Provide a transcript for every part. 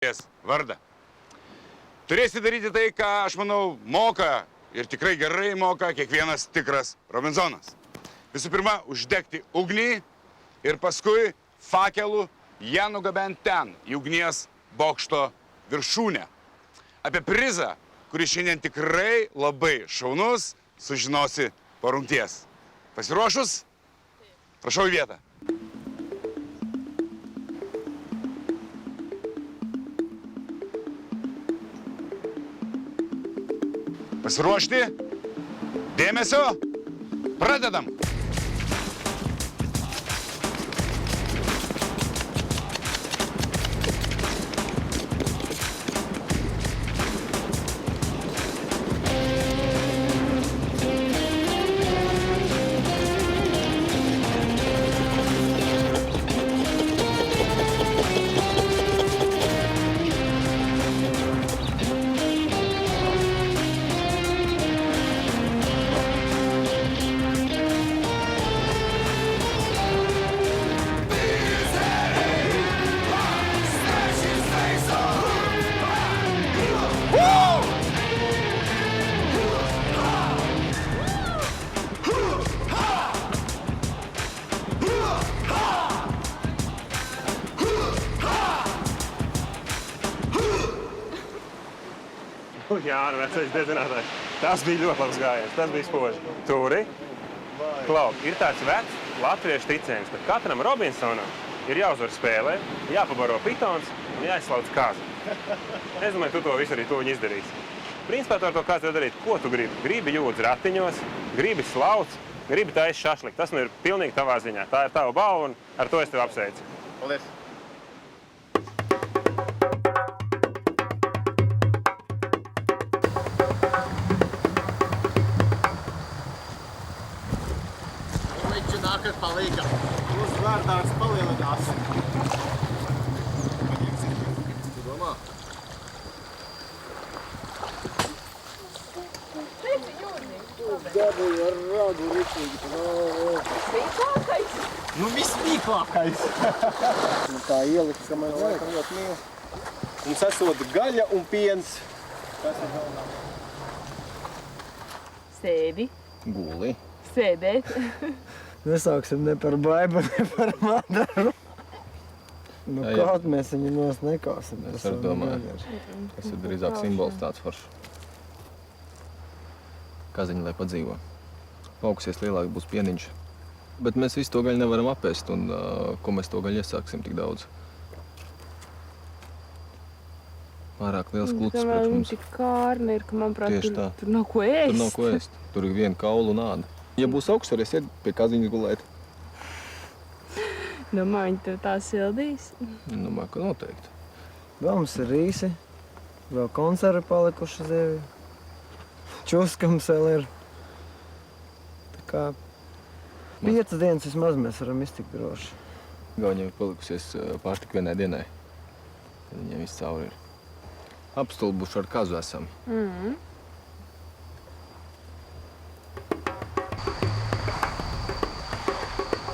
vardą. Turėsi daryti tai, ką, aš manau, moka ir tikrai gerai moka kiekvienas tikras Robinzonas. Visų pirma, uždegti ugnį ir paskui fakelų ją nugabenti ten, į ugnies bokšto viršūnę. Apie prizą, kuris šiandien tikrai labai šaunus, sužinosi po rungties. Pasiruošus? Prašau į vietą. Pasiruošti. Dėmesio. Pradedam. Jā, vecais dedzinātājs. Tas bija ļoti labs gājiens, tas bija spoži. Turi, Klau, ir tāds vecs latviešu ticējums, ka katram Robinsonam ir jāuzvar spēlē, jāpabaro pitons un jāizslauc kaza. Es domāju, tu to visu arī tuviņi izdarīsi. Principā tu ar to kāds var darīt, ko tu gribi. Gribi jūdz ratiņos, gribi slauc, gribi taisi šašlikt. Tas nu ir pilnīgi tavā ziņā. Tā ir tava balva un ar to es tev apsveicu. Paldies. Nākat palīgā. Uz vārdārs palielinās. Tu domā? Teici, Jūrni. Dabūju ar rādu ričīgi. Vīklākais. Nu, visvīklākais. Tā ielika, ka man laikam ļoti mīl. Mums esot gaļa un piens. Tas ir galvenā. Sēdi. Guli. Sēdēt. Nesauksim ne par baibu, ne par madaru. Nu, kaut mēs viņu nos nekausim. Es arī domāju, tas ir drīzāk simbols tāds foršs. Kaziņi, lai padzīvo. Augsies lielāk būs pieniņš. Bet mēs visu to gaļu nevaram apēst, un ko mēs to gaļu iesāksim tik daudz. Pārāk liels kluts priekš mums. Tik kārni ir, ka, manuprāt, tur nav ko ēst. Tur nav ko ēst. Tur ir viena kaula un āda. Ja būs augsts, varēs iet pie kaziņas gulēt. Domāju, viņi tev tā sildīs. Domāju, ka noteikti. Vēl mums ir rīsi, vēl konservi palikuši zievi. Čuskams vēl ir. Tā kā 5 dienas vismaz mēs varam iztikt droši. Viņiem ir palikusies pār tik vienai dienai. Viņiem viss cauri ir. Apstulbuši ar kazu esam.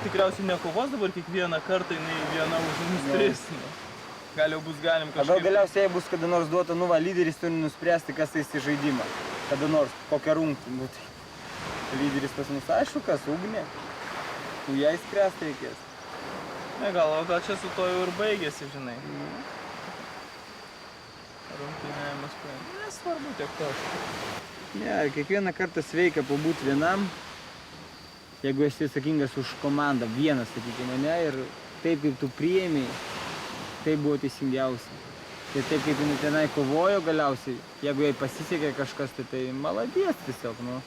Tikriausiai nekovos dabar kiekvieną kartą, jinai viena už mus tris. Gal jau bus galim kažkaip... Gal galiausiai bus kada nors duota, lyderis turi nuspręsti, kas tai į žaidimą. Kada nors, kokią rungtį. Lyderis pas mus aišku, kas ugnė. Tu ją įspręsti reikės. Ne, gal čia su to jau ir baigėsi, žinai. Rungtynėjimas paėmė. Nesvarbu tiek to. Ne, kiekvieną kartą sveika pabūt vienam. Jeigu esi atsakingas už komandą, vienas, sakykime, ne, ir taip, kaip tu priėmei, tai buvo teisingiausia. Ir taip, kaip jinai tenai kovojo galiausiai, jeigu jai pasisekė kažkas, tai maladies tiesiog, nu.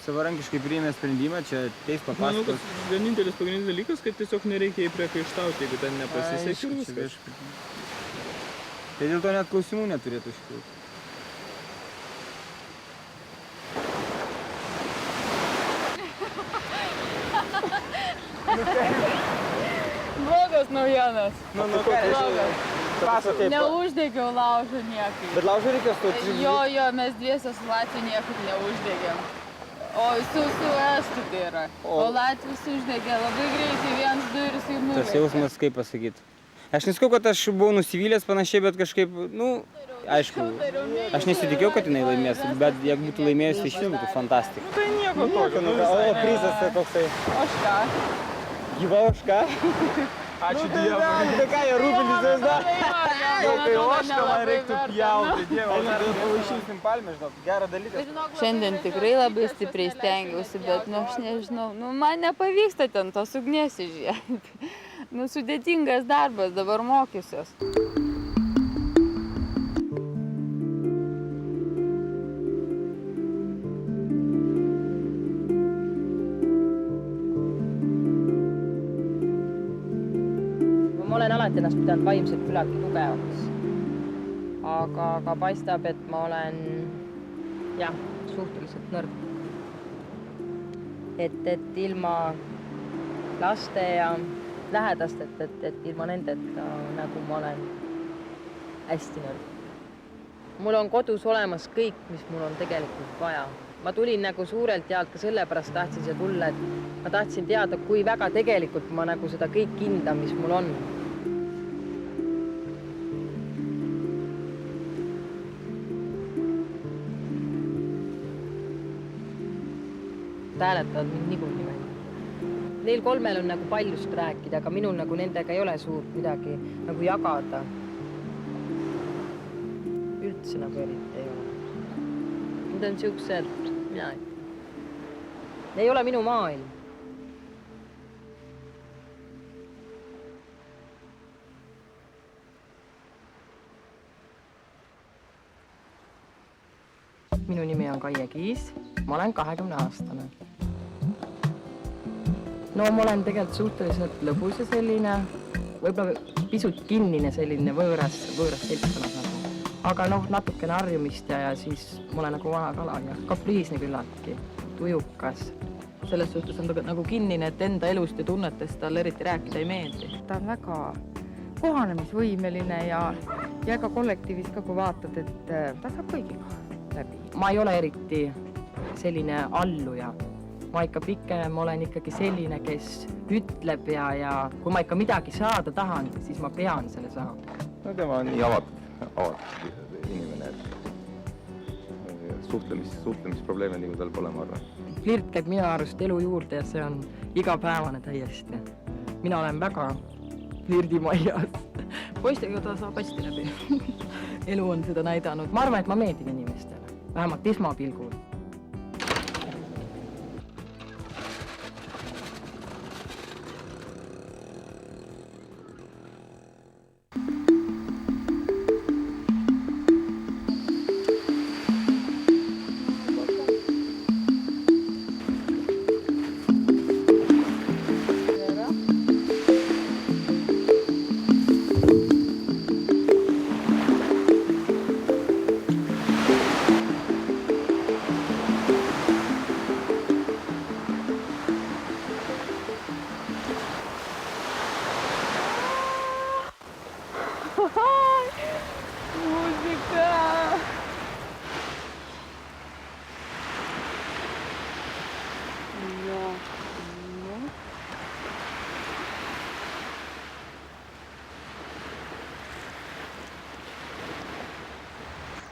Savarankiškai priėmė sprendimą, čia teis papasakos. Manau, kad vienintelis pagrindinis dalykas, kad tiesiog nereikia jai priekaištauti, jeigu ten nepasisekė ir viskas. Tai dėl to net klausimų neturėtų iškilti. Blogas naujienas. Blogas. Pasakė. Neuždegiau laužo niekaip. Bet laužo reikia stoti. Jo, mes dviese su Latviu niekaip neuždegėm. O su estų tai yra. O Latvis uždegė labai greitai, 1, 2 ir jisai nuveikė. Tas jausmas, kaip pasakyti, Aš nesakau, kad aš buvau nusivylęs panašiai, bet kažkaip, nu, aišku, aš nesitikėjau, kad jinai laimės, bet jeigu būtų laimėjus, tai išvis būtų fantastika. Nu tai nieko tokio. O prizas tai toksai. Ožka. Gyva ožka? Ačiū Dievui. Tai ką, jie rūpintis, da? Tai ožką man reiktų pjauti, Dievą. Pavaišinsim palmę, žinok, gerą dalyką. Šiandien tikrai labai stipriai stengiausi, bet, nu, aš nežinau, nu, man nepavyksta ten tos ugnies įžiebti. Nu, sudėtingas darbas, dabar mokysiuos. Ma olen alati ennast pidanud vaimselt küllaltki tugevaks. Aga paistab, et ma olen jah, suhteliselt nõrk. Et ilma laste ja lähedastelt, et ilma nendeta nagu ma olen hästi nõrk. Mul on kodus olemas kõik, mis mul on tegelikult vaja. Ma tulin nagu suurelt jaalt ka sellepärast tahtsin siia tulla, et ma tahtsin teada, kui väga tegelikult ma nagu seda kõik hindan, mis mul on. Hääletavad mind niikuinii välja. Neil kolmel on nagu paljust rääkida, aga minul nagu nendega ei ole suurt midagi nagu jagada. Üldse nagu eriti ei ole. Need on siuksed, mina ei. Ne ei ole minu maailm. Minu nimi on Kaie Kiis, ma olen 20-aastane. No ma olen tegelikult suhteliselt lõbus ja selline, võib-olla pisut kinnine selline võõras seltskonnas nagu. Aga noh, natukene harjumist ja siis ma olen nagu vana kala ja kapriisne küllaltki, tujukas. Selles suhtes on ta nagu kinnine, et enda elust ja tunnetest tal eriti rääkida ei meeldi. Ta on väga kohanemisvõimeline ja ka kollektiivis ka, kui vaatad, et ta saab kõigiga läbi. Ma ei ole eriti selline alluja. Ma ikka pigem olen ikkagi selline, kes ütleb ja kui ma ikka midagi saada tahan, siis ma pean selle saama. No tema on nii avatud inimene, et suhtlemisprobleeme nagu tal pole, ma arvan. Flirt käib minu arust elu juurde ja see on igapäevane täiesti. Mina olen väga flirdimajas. Poistega ta saab hästi läbi. Elu on seda näidanud. Ma arvan, et ma meeldin inimestele, vähemalt esmapilgul.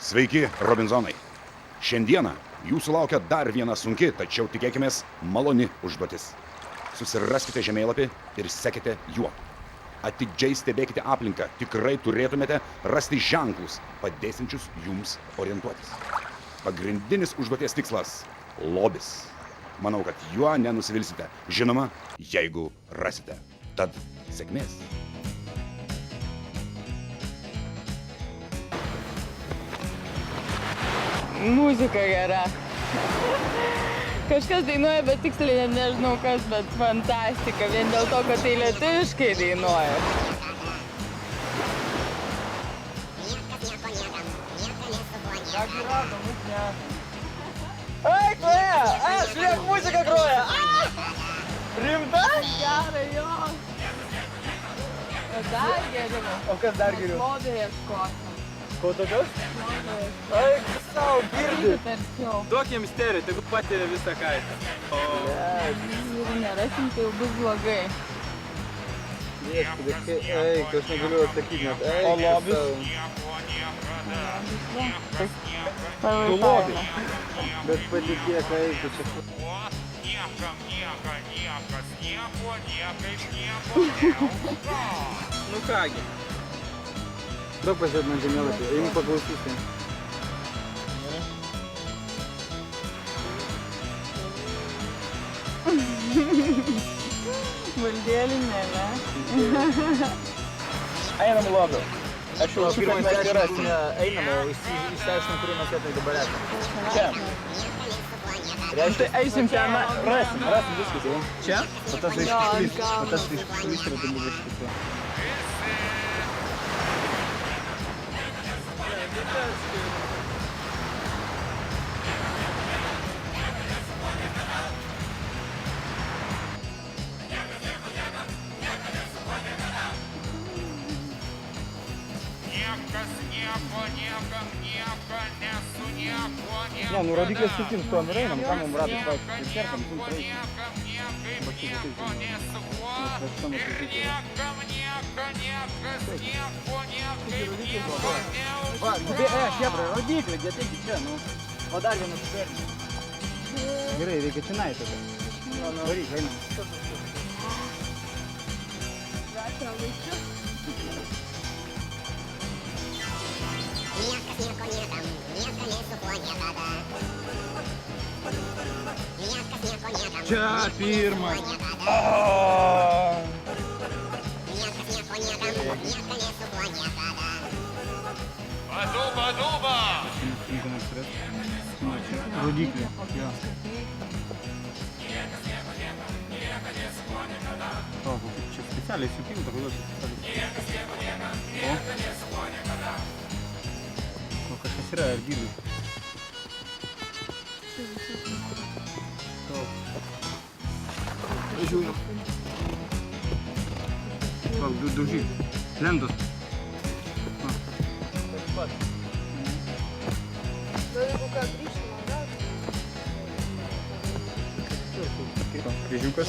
Sveiki, Robinzonai. Šiandieną jūsų laukia dar viena sunki, tačiau tikėkimės maloni užduotis. Susiraskite žemėlapį ir sekite juo. Atidžiai stebėkite aplinką, tikrai turėtumėte rasti ženklus, padėsinčius jums orientuotis. Pagrindinis užduoties tikslas – lobis. Manau, kad juo nenusivilsite. Žinoma, jeigu rasite. Tad sėkmės. Muzika gera. Kažkas dainuoja, bet tiksliai nežinau kas, bet fantastika. Vien dėl to, kad tai lietuviškai dainuoja. Ei, Klaja! Žiūrėk, muzika groja! Rimta? Gerai, jo. O dar geriau. O kas dar geriau? Modo ieškoti. Ko tokios? Ai, savo girdi. Duok jiems sterį, tegu patiria visą kaitą. Jeigu nerasim, tai jau bus blogai. Viešpatie, eik, aš negaliu atsakyti net. Eik, O lobis? Tu lobis. Bet patikėk, eik, tu čia. Nu kągi. Daug pasiėt man žemėlapį, einu paklausyti. Valdėlinė, ne? Einam labiau. Aš jau esu, kad mes čia rasim. Einam, o išsiaiškinam, kurį mes vietoj dabar esame. Čia. Tai eisim ten, rasim viskas jau. Čia? O tas iškulis yra turbūt iškito. Ne, nu rodiklės sukim su tom ir einam, ką mum ratas vaikščioti. Ir kertam, tu praeisim. Va, chebra, rodiklė, где taigi čia, nu. O dar vienas suvernis. Gerai, reikia čia tada. Varyk, einam. Čia pirmas. Rodiklė, jo. O, čia specialiai supinta, kodėl čia specialiai. O kažkas yra, ar gydai? Žiūrim. Daužyk. Lentos. Jeigu ką grįžtum, gal? Kryžiukas.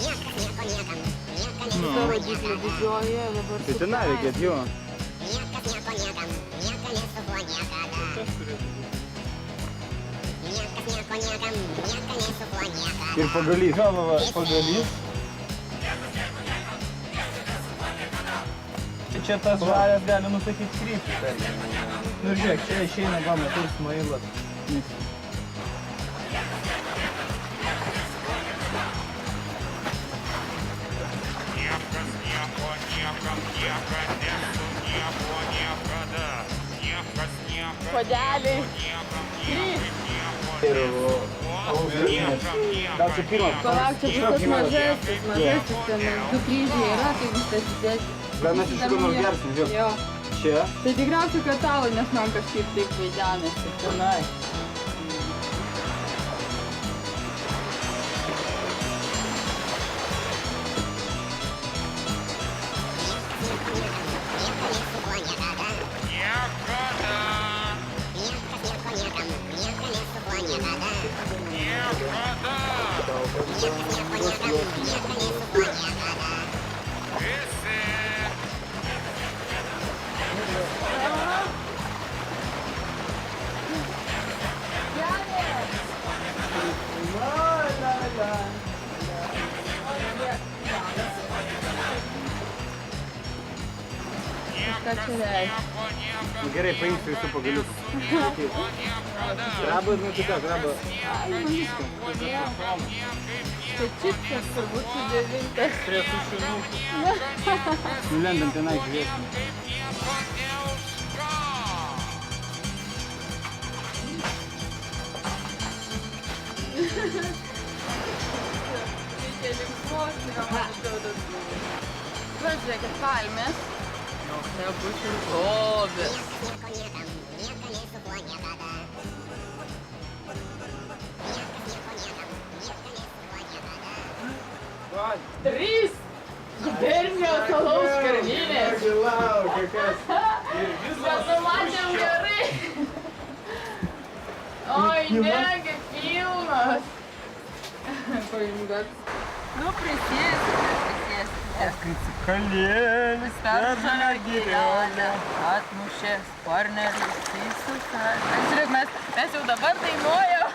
Ta rodiklė didžioji, dabar Tai tenai reikėt, jo. Ir pagalys. Va, pagalys. Čia tas žalės gali nusakyti kryptį. Nu ir žiūrėk, čia išeina gal metu Ismailas. Kodeliai. Gal čia pirmas? Palauk, čia tas mažesnis ten, du kryžiai yra, tai viskas didesnis. Gal mes iš kur nors gersim, žiūrėk. Jo. Čia. Tai tikriausiai katalai, nes man kažkaip taip vaidenasi. Tenai. Ką čia reiškia? Nu gerai, paimsiu visų pagaliukų. Krabą, nu tai ką, krabą. Tai čipsas turbūt sudėvintas. Prie sušinukų. Nulendam tenai, žiūrėsim. Reikia linksmos, žiūrėkit, palmės. Nebus ir lobis. Trys gubernijos alaus karvinės. Bet numatėm gerai. Oi, negi pilnas. Paimgas. Nu, prisėskite. Kalėlis, Per žalą gyvenę, atmušė sparnelis įsuka. Žiūrėk, mes jau dabar dainuojam,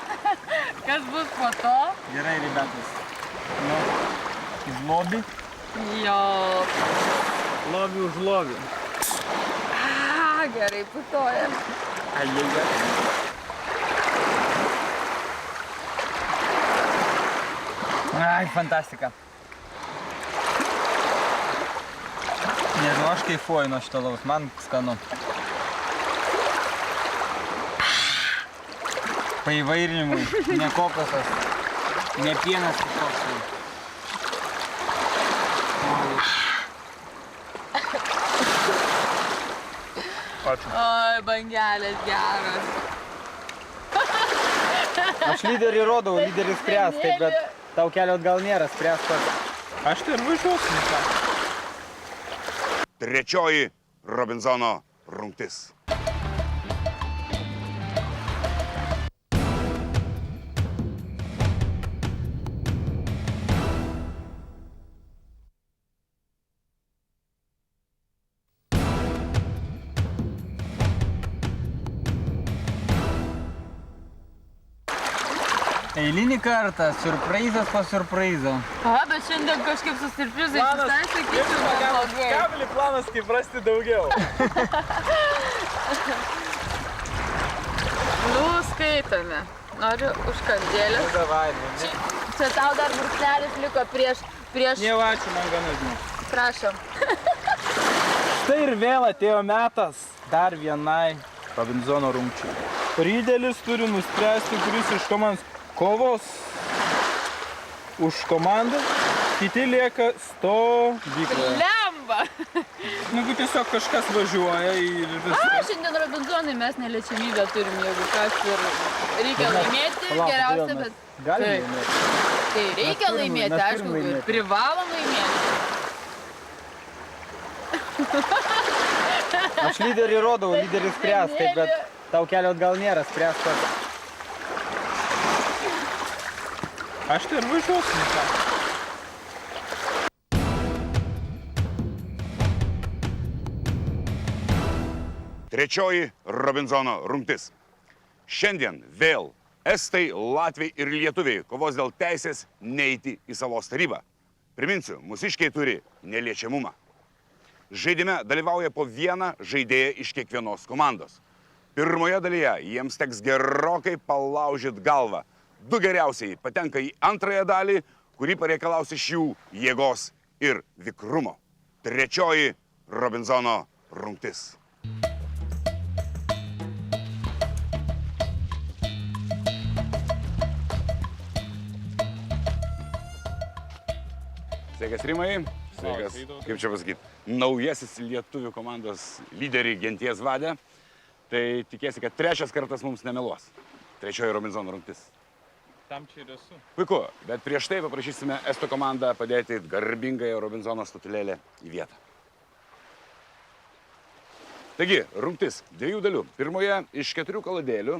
kas bus po to. Gerai, ribetas. Nu, zlobi. Jo. Lobi už lobi. Gerai, putojam. Ai, fantastika. Nežinau, aš kaifuoju nuo šito laus, man skanu. Paįvairinimui, ne kokosas, ne pienas kažkoks. Oi, bangelės geras. Aš lyderį rodau, lyderis spręs, taip, bet tau kelio atgal nėra, spręs pats. Aš tai ir važiuosiu. Trečioji Robinzono rungtis. Eilinį kartą, surprizas po surprizo. Bet šiandien kažkaip su surprizais visai sakyčiau, neblogai. Kabelį planas kaip rasti daugiau. Nu, skaitome. Noriu užkandėlės. Davai, Čia tau dar brūkšnelis liko prieš... Dievo ačiū, man gana žinau. Prašom. Štai ir vėl atėjo metas dar vienai Robinzono rungčiai. Rydelis turi nuspręsti, kuris iš komandos kovos už komandą, kiti lieka stovykloje. Lemba! Negu tiesiog kažkas važiuoja ir viskas. Šiandien Robinzonai mes neliečiamybę turim, jeigu kas ir reikia laimėti, geriausia, bet... Galim laimėti. Tai reikia laimėti, aišku, ir privalom laimėti. Aš lyderį rodau, lyderis spręs, taip, bet tau kelio atgal nėra, spręs pats. Aš tai ir važiuosiu. Trečioji Robinzono rungtis. Šiandien vėl estai, latviai ir lietuviai kovos dėl teisės neiti į salos tarybą. Priminsiu, mūsiškiai turi neliečiamumą. Žaidime dalyvauja po vieną žaidėją iš kiekvienos komandos. Pirmoje dalyje jiems teks gerokai palaužyti galvą. Du geriausiai patenka į antrąją dalį, kuri pareikalaus iš jų jėgos ir vikrumo. Trečioji Robinzono rungtis. Sveikas, Rimai. Sveikas. Kaip čia pasakyti? Naujasis lietuvių komandos lyderį genties vadė. Tai tikėsi, kad trečias kartas mums nemeluos. Trečioji Robinzono rungtis. Tam čia ir esu. Puiku, bet prieš tai paprašysime estų komandą padėti garbingąją Robinzono statulėlę į vietą. Taigi, rungtis dviejų dalių. Pirmoje iš 4 kaladėlių